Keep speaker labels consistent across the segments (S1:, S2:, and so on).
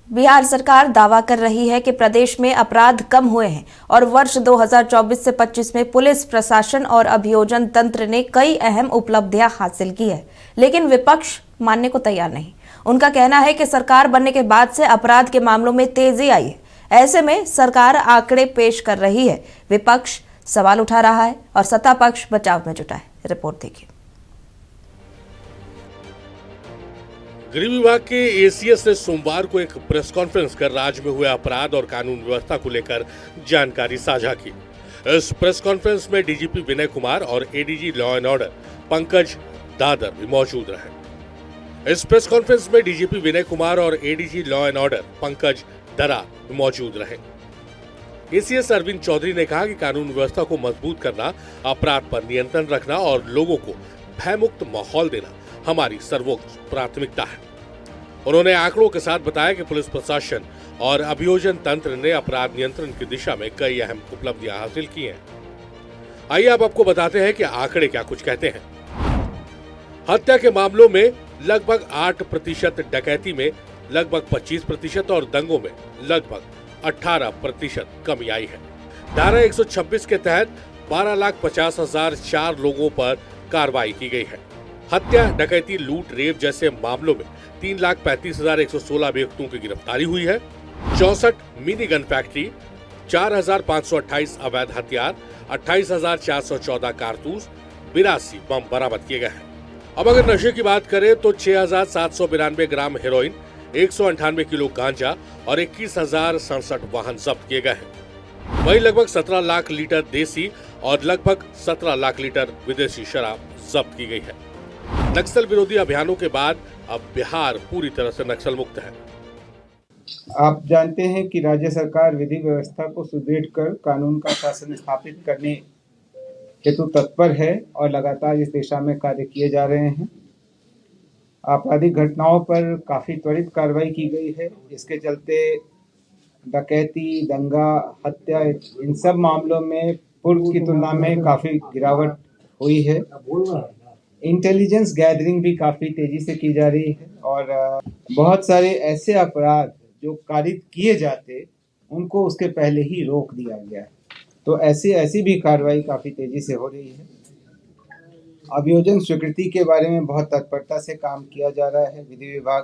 S1: बिहार सरकार दावा कर रही है कि प्रदेश में अपराध कम हुए हैं और वर्ष 2024 से 25 में पुलिस प्रशासन और अभियोजन तंत्र ने कई अहम उपलब्धियां हासिल की है, लेकिन विपक्ष मानने को तैयार नहीं। उनका कहना है कि सरकार बनने के बाद से अपराध के मामलों में तेजी आई है। ऐसे में सरकार आंकड़े पेश कर रही है, विपक्ष सवाल उठा रहा है और सत्ता पक्ष बचाव में जुटा है। रिपोर्ट देखिए।
S2: गृह विभाग के एसीएस ने सोमवार को एक प्रेस कॉन्फ्रेंस कर राज्य में हुए अपराध और कानून व्यवस्था को लेकर जानकारी साझा की। इस प्रेस कॉन्फ्रेंस में डीजीपी विनय कुमार और ADG law and order Pankaj Dadar भी मौजूद रहे। इस प्रेस कॉन्फ्रेंस में डीजीपी विनय कुमार और ADG law and order Pankaj दरार मौजूद रहे। एसीएस अरविंद चौधरी ने कहा कि कानून व्यवस्था को मजबूत करना, अपराध पर नियंत्रण रखना और लोगों को भयमुक्त माहौल देना हमारी सर्वोच्च प्राथमिकता है। उन्होंने आंकड़ों के साथ बताया कि पुलिस प्रशासन और अभियोजन तंत्र ने अपराध नियंत्रण की दिशा में कई अहम उपलब्धियां हासिल की हैं। आइए अब आपको बताते हैं कि आंकड़े क्या कुछ कहते हैं। हत्या के मामलों में लगभग 8%, डकैती में लगभग 25% और दंगों में लगभग 18% कमी आई है। धारा 126 के तहत 12,50,004 लोगों पर कार्रवाई की गई है। हत्या, डकैती, लूट, रेप जैसे मामलों में 3,35,116 अभियुक्तों की गिरफ्तारी हुई है। 64 मिनी गन फैक्ट्री, 4,528 अवैध हथियार, 28,414 कारतूस, 82 बम बरामद किए गए हैं। अब अगर नशे की बात करें तो 6,792 ग्राम हेरोइन, 198 किलो गांजा और 21,067 वाहन जब्त किए गए हैं। वहीं लगभग 17 लाख लीटर देसी और लगभग 17 लाख लीटर विदेशी शराब जब्त की गई है। नक्सल विरोधी अभियानों के बाद अब बिहार पूरी तरह से नक्सल मुक्त है।
S3: आप जानते हैं कि राज्य सरकार विधि व्यवस्था को सुदृढ़ कर कानून का शासन स्थापित करने हेतु तत्पर है और लगातार इस दिशा में कार्य किए जा रहे हैं। आपराधिक घटनाओं पर काफी त्वरित कार्रवाई की गई है। इसके चलते डकैती, दंगा, हत्या, इन सब मामलों में पूर्व की तुलना में काफी गिरावट हुई है। इंटेलिजेंस गैदरिंग भी काफी तेजी से की जा रही है और बहुत सारे ऐसे अपराध जो कारित किए जाते उनको उसके पहले ही रोक दिया गया है, तो ऐसी भी कार्रवाई काफी तेजी से हो रही है। अभियोजन स्वीकृति के बारे में बहुत तत्परता से काम किया जा रहा है। विधि विभाग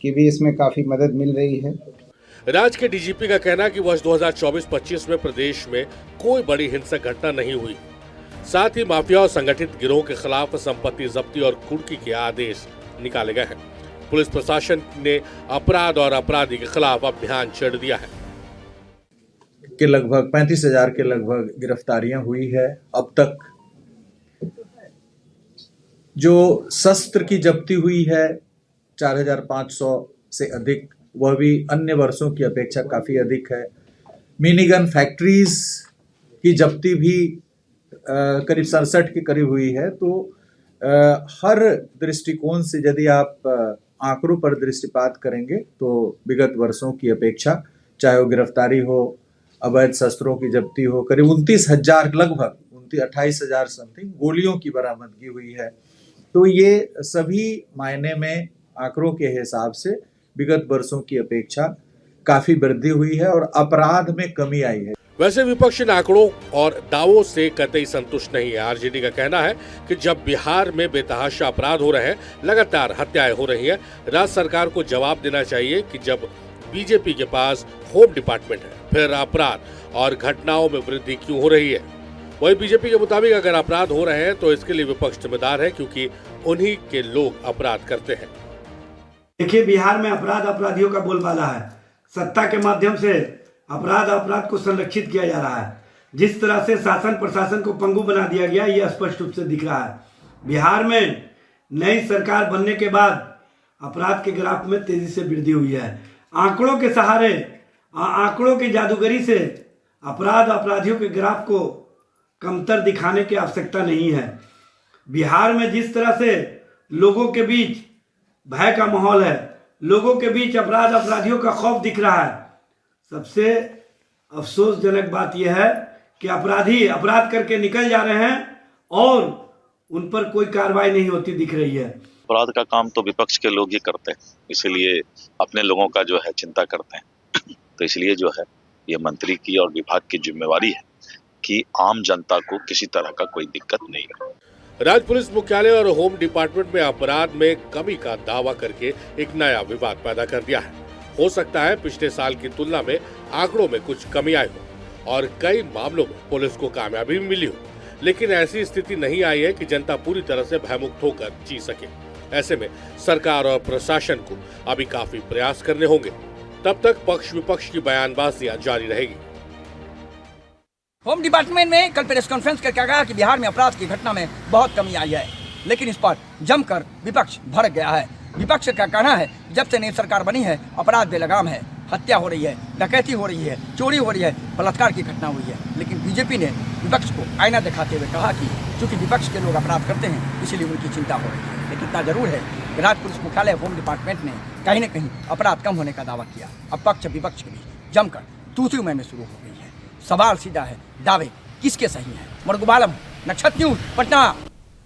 S3: की भी इसमें काफी मदद मिल रही है।
S2: राज्य के डीजीपी का कहना है कि वर्ष 2024-25 में प्रदेश में कोई बड़ी हिंसक घटना नहीं हुई। साथ ही माफिया और संगठित गिरोह के खिलाफ संपत्ति जब्ती और कुर्की के आदेश निकाले गए हैं। पुलिस प्रशासन ने अपराध और अपराधी के खिलाफ अभियान छेड़ दिया है
S4: कि लगभग 35,000 के लगभग गिरफ्तारियां हुई है। अब तक जो शस्त्र की जब्ती हुई है 4,500 से अधिक, वह भी अन्य वर्षों की अपेक्षा काफी अधिक है। मिनी गन फैक्ट्रीज की जब्ती भी करीब 67 के करीब हुई है। तो हर दृष्टिकोण से यदि आप आंकड़ों पर दृष्टिपात करेंगे तो विगत वर्षों की अपेक्षा, चाहे वो गिरफ्तारी हो, अवैध शस्त्रों की जब्ती हो, करीब 29,000 लगभग 28,000 समथिंग गोलियों की बरामदगी हुई है। तो ये सभी मायने में आंकड़ों के हिसाब से विगत वर्षों की अपेक्षा काफी वृद्धि हुई है और अपराध में कमी आई है।
S2: वैसे विपक्ष इन आंकड़ों और दावों से कतई संतुष्ट नहीं है। आरजेडी का कहना है कि जब बिहार में बेतहाशा अपराध हो रहे हैं, लगातार हत्याएं हो रही हैं, राज्य सरकार को जवाब देना चाहिए कि जब बीजेपी के पास होम डिपार्टमेंट है, फिर अपराध और घटनाओं में वृद्धि क्यों हो रही है। वही बीजेपी के मुताबिक अगर अपराध हो रहे हैं तो इसके लिए विपक्ष जिम्मेदार है, क्योंकि उन्हीं के लोग अपराध करते हैं।
S5: देखिए, बिहार में अपराध अपराधियों का बोलबाला है। सत्ता के माध्यम से अपराध को संरक्षित किया जा रहा है। जिस तरह से शासन प्रशासन को पंगु बना दिया गया, यह स्पष्ट रूप से दिख रहा है। बिहार में नई सरकार बनने के बाद अपराध के ग्राफ में तेजी से वृद्धि हुई है। आंकड़ों के सहारे, आंकड़ों की जादूगरी से अपराध अपराधियों के ग्राफ को कमतर दिखाने की आवश्यकता नहीं है। बिहार में जिस तरह से लोगों के बीच भय का माहौल है, लोगों के बीच अपराध अपराधियों का खौफ दिख रहा है, सबसे अफसोसजनक बात यह है कि अपराधी अपराध करके निकल जा रहे हैं और उन पर कोई कार्रवाई नहीं होती दिख रही है।
S6: अपराध का काम तो विपक्ष के लोग ही करते हैं, इसीलिए अपने लोगों का जो है चिंता करते हैं। तो इसलिए जो है ये मंत्री की और विभाग की जिम्मेवारी है कि आम जनता को किसी तरह का कोई दिक्कत नहीं हो।
S2: राज्य पुलिस मुख्यालय और होम डिपार्टमेंट में अपराध में कमी का दावा करके एक नया विवाद पैदा कर दिया है। हो सकता है पिछले साल की तुलना में आंकड़ों में कुछ कमी आई हो और कई मामलों में पुलिस को कामयाबी मिली हो, लेकिन ऐसी स्थिति नहीं आई है कि जनता पूरी तरह से भयमुक्त होकर जी सके। ऐसे में सरकार और प्रशासन को अभी काफी प्रयास करने होंगे। तब तक पक्ष विपक्ष की बयानबाजियां जारी रहेगी।
S7: होम डिपार्टमेंट में कल प्रेस कॉन्फ्रेंस करके कहा कि बिहार में अपराध की घटना में बहुत कमी आई है, लेकिन इस पर जमकर विपक्ष भड़क गया है। विपक्ष का कहना है जब से नई सरकार बनी है अपराध बेलगाम है, हत्या हो रही है, डकैती हो रही है, चोरी हो रही है, बलात्कार की घटना हुई है। लेकिन बीजेपी ने विपक्ष को आईना दिखाते हुए कहा कि चूंकि विपक्ष के लोग अपराध करते हैं इसलिए उनकी चिंता हो रही है। लेकिन इतना जरूर है कि राज्य पुलिस मुख्यालय होम डिपार्टमेंट ने कहीं न कहीं अपराध कम होने का दावा किया। अब पक्ष विपक्ष के बीच जमकर तू मैंने शुरू हो गई है। सवाल सीधा है, दावे किसके सही हैं? मरगुबालम, नक्षत्र न्यूज, पटना।